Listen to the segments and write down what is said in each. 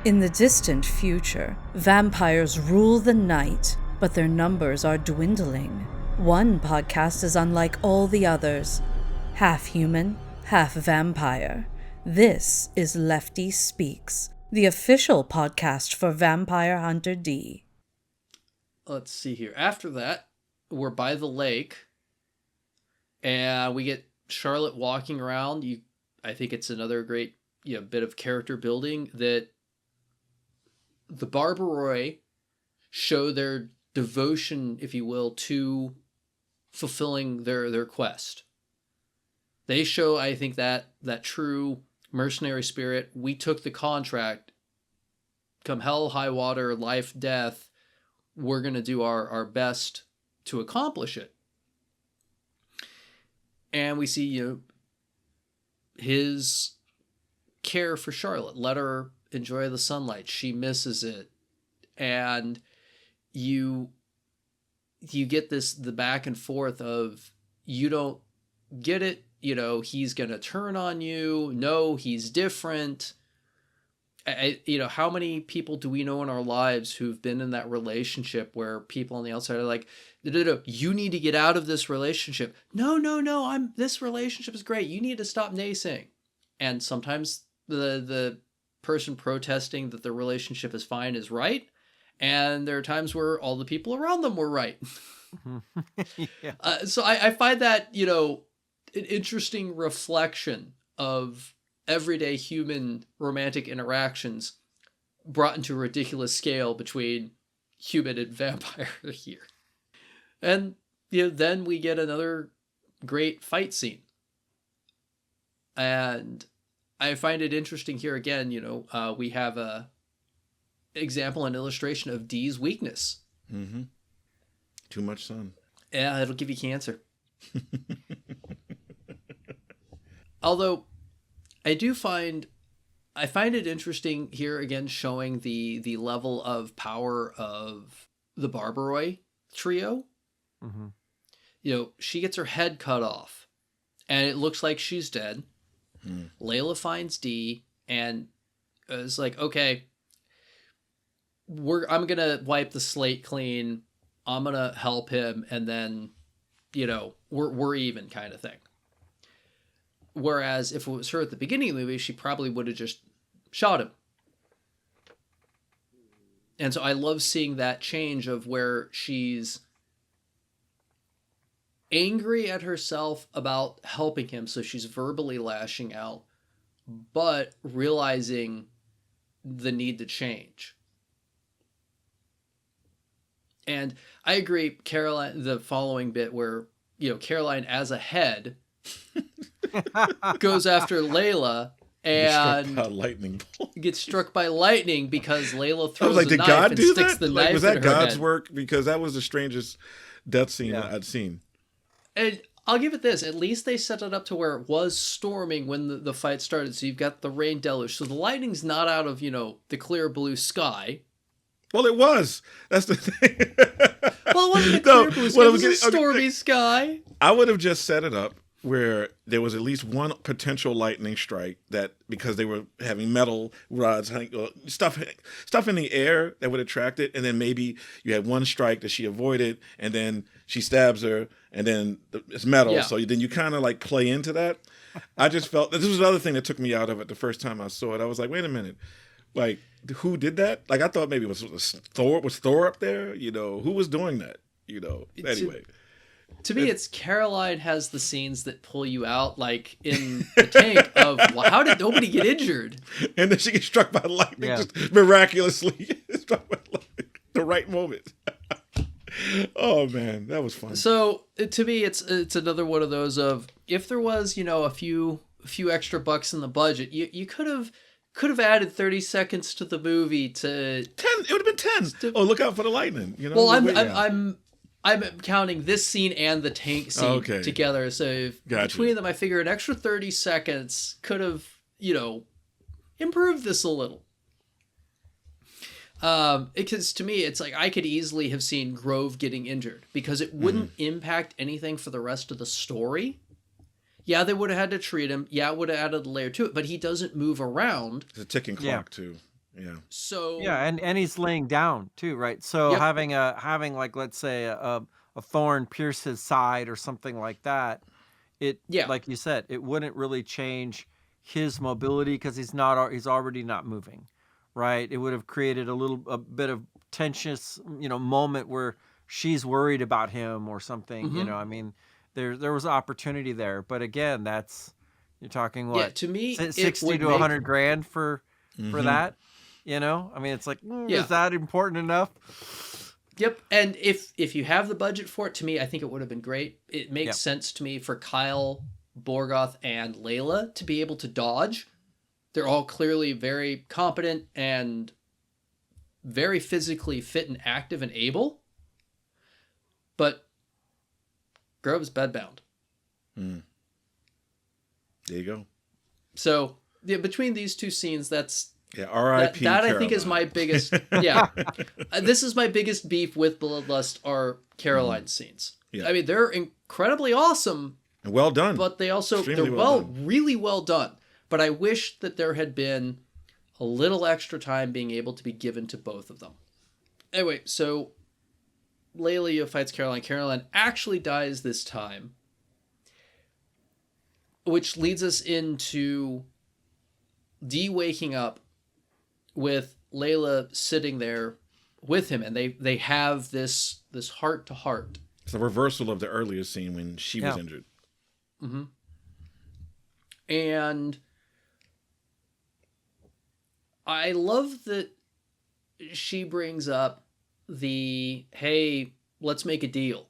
In the distant future, vampires rule the night, but their numbers are dwindling. One podcast is unlike all the others. Half human, half vampire. This is Lefty Speaks, the official podcast for Vampire Hunter D. Let's see here. After that, we're by the lake, and we get Charlotte walking around. I think it's another great bit of character building that the Barbaroi show their devotion, if you will, to fulfilling their quest. They show, I think, that true mercenary spirit. We took the contract. Come hell, high water, life, death, we're going to do our best to accomplish it. And we see, his care for Charlotte. Let her enjoy the sunlight. She misses it. And you get the back and forth of, you don't get it, he's going to turn on you. No, he's different. How many people do we know in our lives who've been in that relationship where people on the outside are like, no, you need to get out of this relationship. No, this relationship is great. You need to stop naysaying. And sometimes the person protesting that the relationship is fine is right. And there are times where all the people around them were right. Yeah. So I find that, an interesting reflection of everyday human romantic interactions brought into a ridiculous scale between human and vampire here. And, then we get another great fight scene. And I find it interesting here again, we have a example and illustration of D's weakness. Mm-hmm. Too much sun. Yeah, it'll give you cancer. Although I find it interesting here again, showing the level of power of the Barbaroi trio. Mm-hmm. She gets her head cut off and it looks like she's dead. Layla finds D and is like, okay, I'm going to wipe the slate clean. I'm going to help him. And then, we're even kind of thing. Whereas if it was her at the beginning of the movie, she probably would have just shot him. And so I love seeing that change of where she's angry at herself about helping him, so she's verbally lashing out, but realizing the need to change. And I agree, Caroline, the following bit where, Caroline as a head goes after Layla and gets struck by lightning because Layla throws a knife and sticks the knife in her head. Was that God's work? Because that was the strangest death scene I'd seen. And I'll give it this. At least they set it up to where it was storming when the fight started. So you've got the rain deluge. So the lightning's not out of, the clear blue sky. Well, it was. That's the thing. Well, it wasn't a clear blue sky. It was a stormy sky. I would have just set it up where there was at least one potential lightning strike that, because they were having metal rods, stuff in the air that would attract it, and then maybe you had one strike that she avoided, and then she stabs her, and then it's metal, so then you kind of like play into that. I just felt this was another thing that took me out of it the first time I saw it. I was like, wait a minute, like who did that? Like I thought maybe it was Thor. Was Thor up there? Who was doing that? Anyway. To me, it's Caroline has the scenes that pull you out, like in the tank of, well, how did nobody get injured? And then she gets struck by lightning, just miraculously struck by lightning, the right moment. Oh man, that was fun. So to me, it's another one of those of, if there was a few extra bucks in the budget, you could have added 30 seconds to the movie to 10. It would have been 10. Oh, look out for the lightning. Well, I'm counting this scene and the tank scene together. So between them, I figure an extra 30 seconds could have, improved this a little. Because to me, it's like I could easily have seen Grove getting injured because it wouldn't impact anything for the rest of the story. Yeah, they would have had to treat him. Yeah, it would have added a layer to it, but he doesn't move around. It's a ticking clock too. Yeah. So Yeah, and he's laying down too, right? So Yep. having like, let's say a thorn pierce his side or something like that, it, Yeah. like you said, it wouldn't really change his mobility because he's already not moving, right? It would have created a bit of tensious, moment where she's worried about him or something. Mm-hmm. I mean, there was opportunity there, but again, you're talking Yeah, what, to me, it 60 would to make 100 grand for Mhm. that. I mean, it's like, Yeah. is that important enough? Yep. And if you have the budget for it, to me, I think it would have been great. It makes Yep. sense to me for Kyle, Borgoth, and Layla to be able to dodge. They're all clearly very competent and very physically fit and active and able. But Grove's bedbound. Mm. There you go. So yeah, between these two scenes, that's Yeah, R.I.P. that I think is Caroline. my biggest. Yeah, this is my biggest beef with Bloodlust are Caroline's scenes. Yeah. I mean, they're incredibly awesome, And well done. but they also Extremely they're well done. really well done. But I wish that there had been a little extra time being able to be given to both of them. Anyway, so Layla fights Caroline. Caroline actually dies this time, which leads us into Dee waking up with Layla sitting there with him, and they have this heart to heart. It's a reversal of the earlier scene when she was Yeah. injured. Mm-hmm. And I love that she brings up hey, let's make a deal.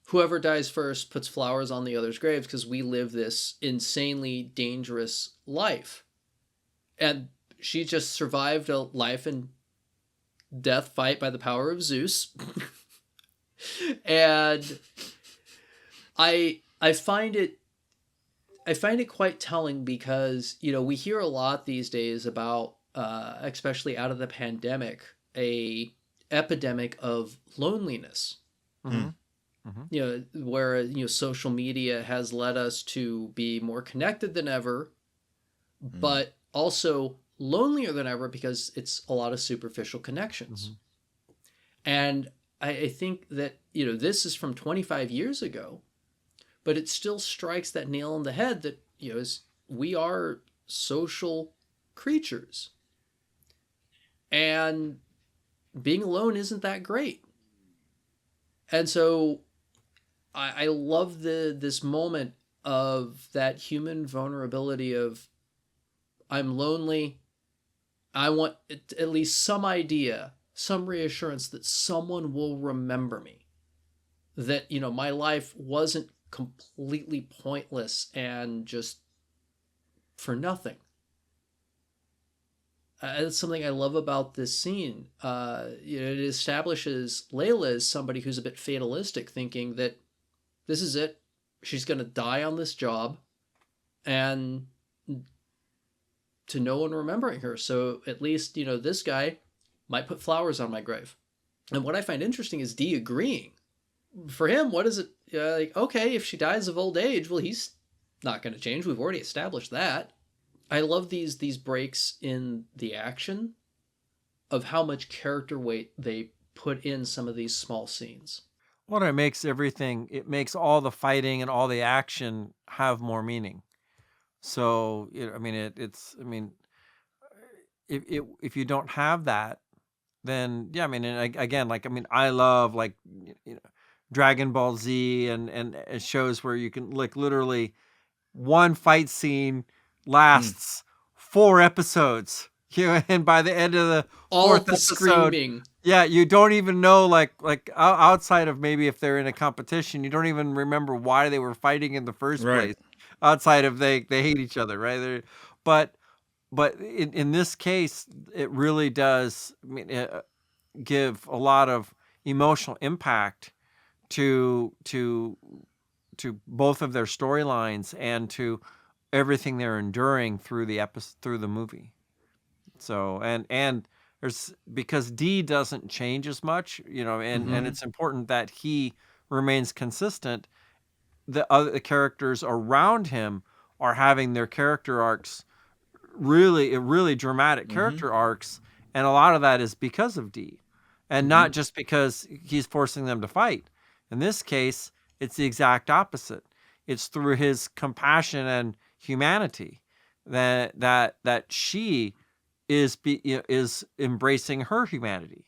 Whoever dies first puts flowers on the other's graves because we live this insanely dangerous life. And she just survived a life and death fight by the power of Zeus. And I find it quite telling because, we hear a lot these days about, especially out of the pandemic, a epidemic of loneliness. Mm-hmm. Where social media has led us to be more connected than ever, but also lonelier than ever because it's a lot of superficial connections. And I think that, this is from 25 years ago, but it still strikes that nail on the head that, we are social creatures. And being alone isn't that great. And so I love this moment of that human vulnerability of, I'm lonely. I want at least some idea, some reassurance that someone will remember me. That, my life wasn't completely pointless and just for nothing. That's something I love about this scene. It establishes Layla as somebody who's a bit fatalistic, thinking that this is it. She's going to die on this job, and to no one remembering her. So at least, this guy might put flowers on my grave. And what I find interesting is Dee agreeing. For him, what is it? Okay, if she dies of old age, well, he's not going to change. We've already established that. I love these breaks in the action of how much character weight they put in some of these small scenes. Well, it makes all the fighting and all the action have more meaning. So, if you don't have that, then yeah, I love Dragon Ball Z and shows where you can literally one fight scene lasts 4 episodes, and by the end of the all 4th the episode, screaming. Yeah, you don't even know, outside of maybe if they're in a competition, you don't even remember why they were fighting in the first place. Outside of they hate each other, right? But in this case, it really does give a lot of emotional impact to both of their storylines and to everything they're enduring through the movie. So and there's, because Dee doesn't change as much, and it's important that he remains consistent. The other characters around him are having their character arcs really dramatic character arcs, and a lot of that is because of D, and not just because he's forcing them to fight. In this case, it's the exact opposite. It's through his compassion and humanity that she is embracing her humanity.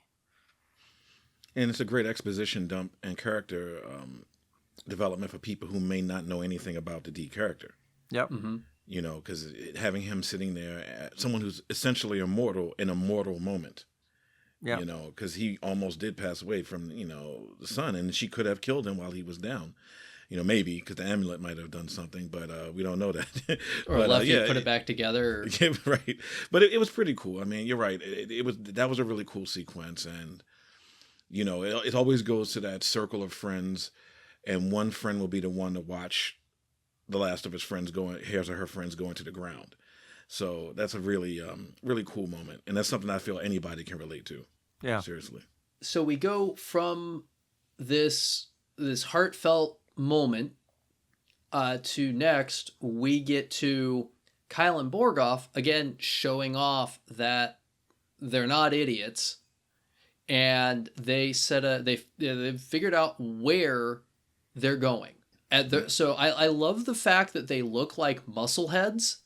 And it's a great exposition dump and character development for people who may not know anything about the D character. Yep. You know, because having him sitting there, someone who's essentially immortal in a mortal moment. Yeah. You know, because he almost did pass away from, you know, the sun, and she could have killed him while he was down. You know, maybe because the amulet might have done something, but we don't know that. Or Lefty put it back together. Yeah, right. But it was pretty cool. I mean, you're right. That was a really cool sequence, and you know, it always goes to that circle of friends, and one friend will be the one to watch the last of his friends his or her friends going to the ground. So that's a really, really cool moment. And that's something I feel anybody can relate to. Yeah. Seriously. So we go from this heartfelt moment to next, we get to Kyle and Borgoff, again, showing off that they're not idiots. And they they've figured out where they're going. So I love the fact that they look like muscle heads,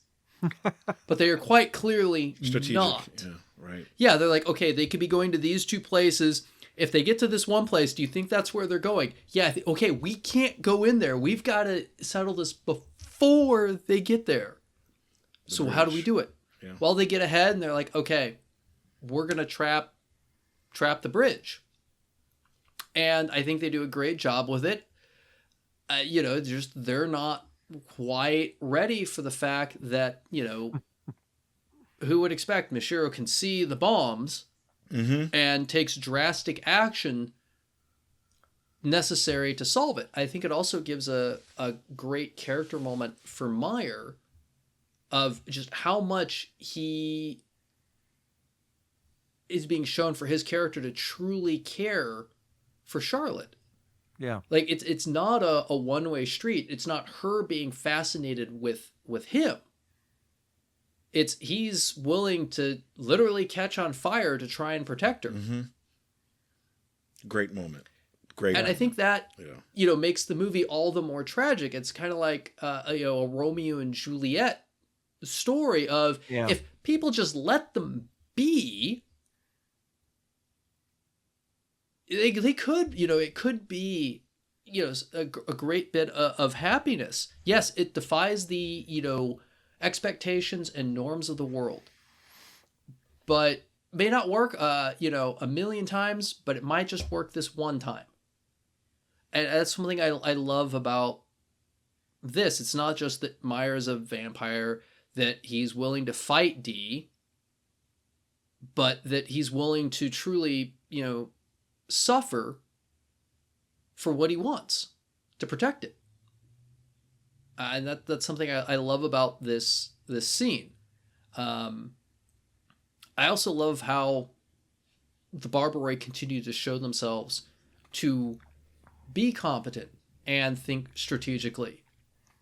but they are quite clearly strategic. not. Yeah, right. Yeah, they're like, okay, they could be going to these two places. If they get to this one place, do you think that's where they're going? Yeah, okay, we can't go in there. We've got to settle this before they get there. So how do we do it? Yeah. Well, they get ahead and they're like, okay, we're going to trap the bridge. And I think they do a great job with it. You know, they're not quite ready for the fact that, you know, who would expect Mishiro can see the bombs and takes drastic action necessary to solve it. I think it also gives a great character moment for Meyer of just how much he is being shown for his character to truly care for Charlotte. Yeah. Like it's not a one-way street. It's not her being fascinated with him. It's he's willing to literally catch on fire to try and protect her. Great moment. Great. And moment. I think that you know makes the movie all the more tragic. It's kind of like a Romeo and Juliet story of if people just let them be, they could, you know, it could be, you know, a great bit of happiness. Yes, it defies the, you know, expectations and norms of the world, but may not work, you know, a million times, but it might just work this one time. And that's something I love about this. It's not just that Meyer's a vampire, that he's willing to fight D, but that he's willing to truly, you know, suffer for what he wants to protect it. And that's something I love about this scene. I also love how the Barbaroi continue to show themselves to be competent and think strategically,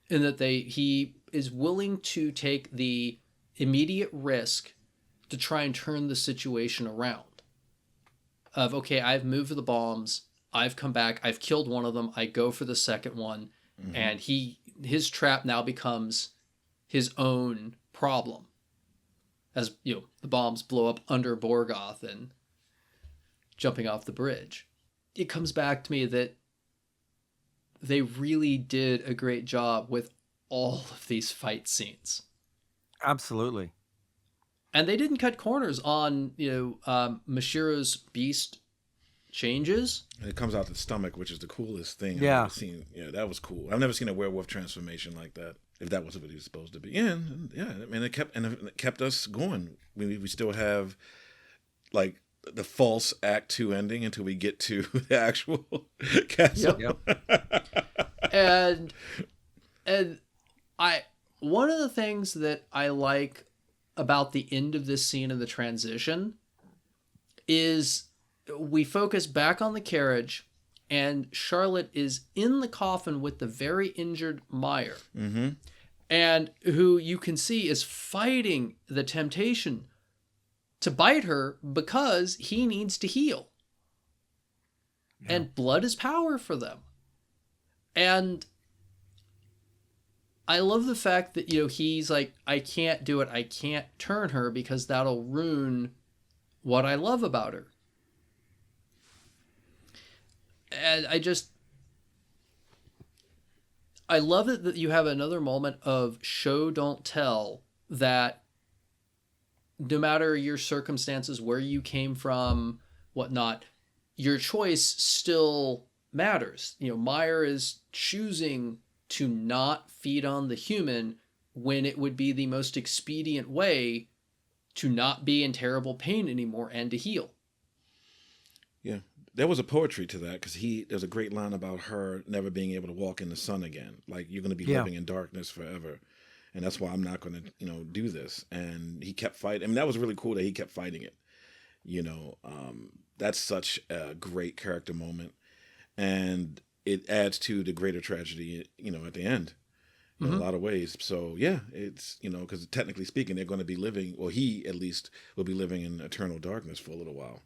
in that he is willing to take the immediate risk to try and turn the situation around. Of, okay, I've moved the bombs, I've come back, I've killed one of them, I go for the second one, and his trap now becomes his own problem. As, you know, the bombs blow up under Borgoth and jumping off the bridge. It comes back to me that they really did a great job with all of these fight scenes. Absolutely. And they didn't cut corners on, you know, Mashiro's beast changes. And it comes out the stomach, which is the coolest thing I've Yeah. ever seen. Yeah, that was cool. I've never seen a werewolf transformation like that, if that was what he was supposed to be. Yeah, I mean, it kept us going. We still have, like, the false Act 2 ending until we get to the actual castle. Yep. And one of the things that I like about the end of this scene and the transition is we focus back on the carriage, and Charlotte is in the coffin with the very injured Meyer. and who you can see is fighting the temptation to bite her because he needs to heal. Yeah. And blood is power for them. And I love the fact that, he's like, I can't do it. I can't turn her because that'll ruin what I love about her. And I love it that you have another moment of show, don't tell, that no matter your circumstances, where you came from, whatnot, your choice still matters. Meyer is choosing to not feed on the human when it would be the most expedient way to not be in terrible pain anymore and to heal. Yeah, there was a poetry to that, because there's a great line about her never being able to walk in the sun again. Like, you're going to be living in darkness forever. And that's why I'm not going to, do this. And he kept fighting. I mean, that was really cool that he kept fighting it. That's such a great character moment. And it adds to the greater tragedy, at the end in a lot of ways. So, yeah, it's, because technically speaking, they're going to be living, or he at least will be living in eternal darkness for a little while.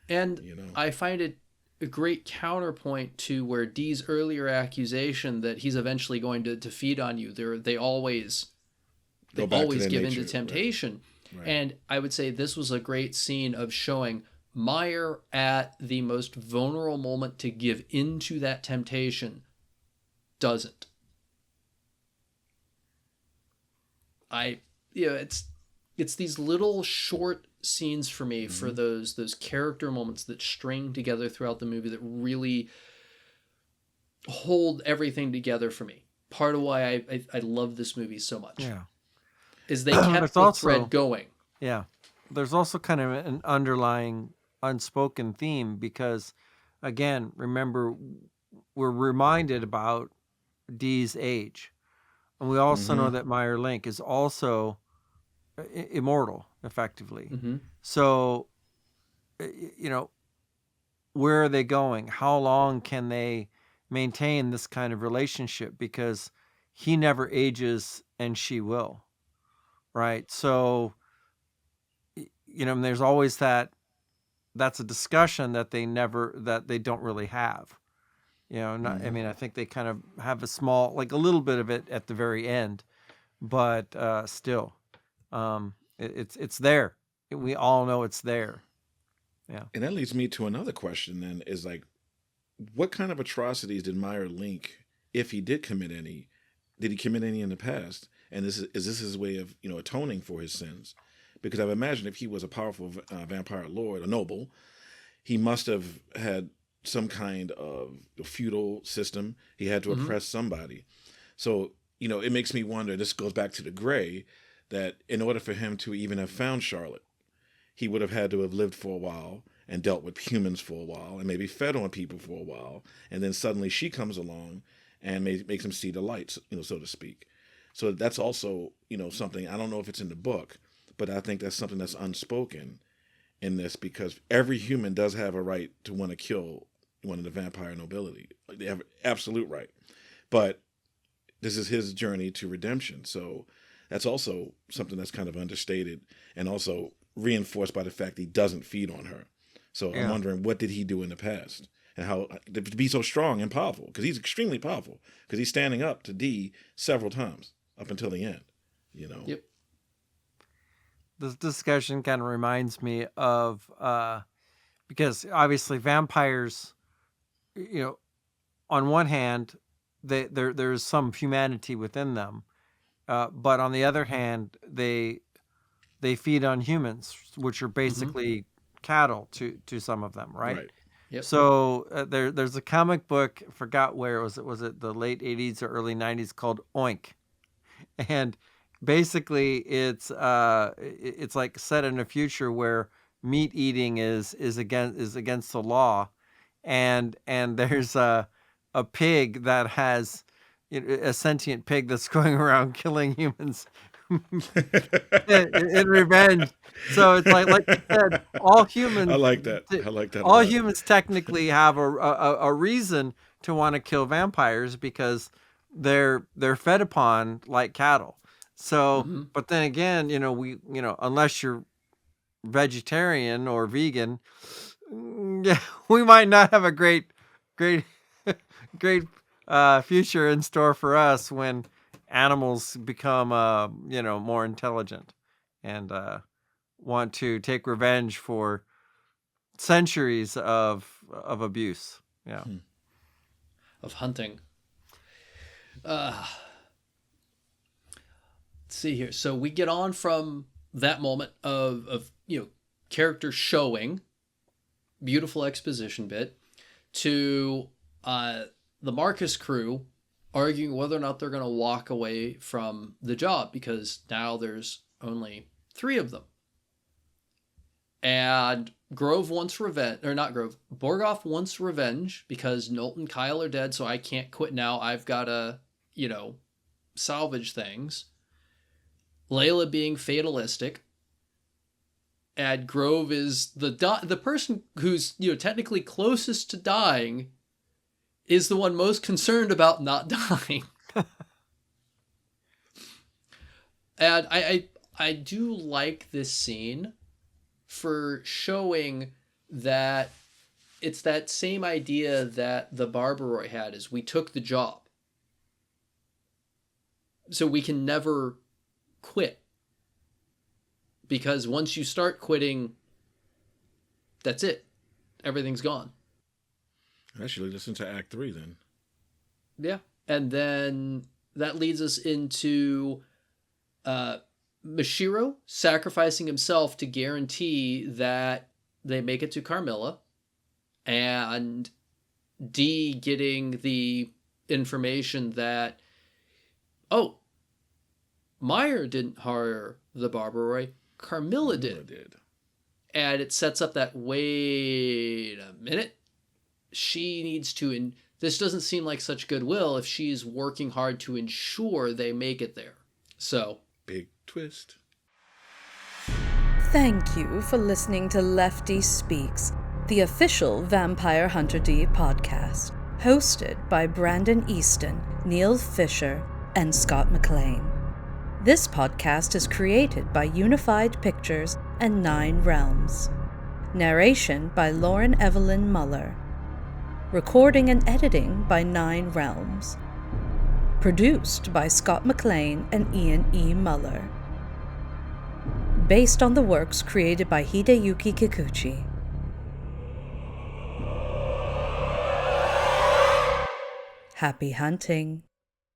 And I find it a great counterpoint to where Dee's earlier accusation that he's eventually going to feed on you. They always give into temptation. Right. And I would say this was a great scene of showing Meyer at the most vulnerable moment to give into that temptation doesn't. It's these little short scenes for me, for those character moments that string together throughout the movie that really hold everything together for me. Part of why I love this movie so much. Yeah. Is they kept the thread going. Yeah. There's also kind of an underlying unspoken theme because, again, remember, we're reminded about Dee's age. And we also know that Meyer Link is also immortal, effectively. So, where are they going? How long can they maintain this kind of relationship? Because he never ages and she will, right? So, there's always that's a discussion that they don't really have. I mean, I think they kind of have a little bit of it at the very end, but still. It's there. We all know it's there. Yeah. And that leads me to another question then, is like, what kind of atrocities did Meyer Link, if he did commit any in the past? And is this his way of, atoning for his sins? Because I would imagine if he was a powerful vampire lord, a noble, he must have had some kind of feudal system. He had to oppress somebody. So, it makes me wonder, this goes back to the Gray, that in order for him to even have found Charlotte, he would have had to have lived for a while and dealt with humans for a while and maybe fed on people for a while. And then suddenly she comes along and makes him see the lights, so to speak. So that's also, something, I don't know if it's in the book, but I think that's something that's unspoken in this, because every human does have a right to want to kill one of the vampire nobility. Like, they have absolute right. But this is his journey to redemption. So that's also something that's kind of understated and also reinforced by the fact that he doesn't feed on her. So I'm wondering, what did he do in the past and how to be so strong and powerful? Because he's extremely powerful, because he's standing up to Dee several times up until the end, Yep. This discussion kind of reminds me of, because obviously vampires, on one hand, there's some humanity within them. But on the other hand, they feed on humans, which are basically cattle to some of them, right? Yep. So there's a comic book, I forgot where was it the late 80s or early 90s, called Oink, and basically it's like set in a future where meat eating is against the law, and there's a pig that has a sentient pig that's going around killing humans in revenge. So it's like you said, all humans. I like that. All humans technically have a reason to want to kill vampires, because they're fed upon like cattle. So, Mm-hmm. but then again, unless you're vegetarian or vegan, yeah, we might not have a great great future in store for us when animals become more intelligent and want to take revenge for centuries of abuse. Yeah. Of hunting. Let's see here. So we get on from that moment of character showing, beautiful exposition bit, to the Marcus crew arguing whether or not they're going to walk away from the job, because now there's only 3 of them. And Grove wants revenge, or not Grove, Borgoff wants revenge because Nolt and Kyle are dead, so I can't quit now. I've got to, salvage things. Layla being fatalistic. And Grove is the person who's, technically closest to dying, is the one most concerned about not dying. And I do like this scene for showing that it's that same idea that the Barbaroi had, is we took the job. So we can never quit. Because once you start quitting, that's it. Everything's gone. Actually, listen to Act 3 then. Yeah. And then that leads us into Mashiro sacrificing himself to guarantee that they make it to Carmilla, and Dee getting the information that, oh, Meyer didn't hire the Barbaroi, Carmilla did. And it sets up that, wait a minute, she needs to, this doesn't seem like such goodwill if she's working hard to ensure they make it there. So, big twist. Thank you for listening to Lefty Speaks, the official Vampire Hunter D podcast, hosted by Brandon Easton, Neal Fischer, and Scott McLean. This podcast is created by Unified Pictures and 9 Realms. Narration by Lauren Evallen-Muller. Recording and editing by 9 Realms. Produced by Scott McLean and Ian E. Muller. Based on the works created by Hideyuki Kikuchi. Happy hunting.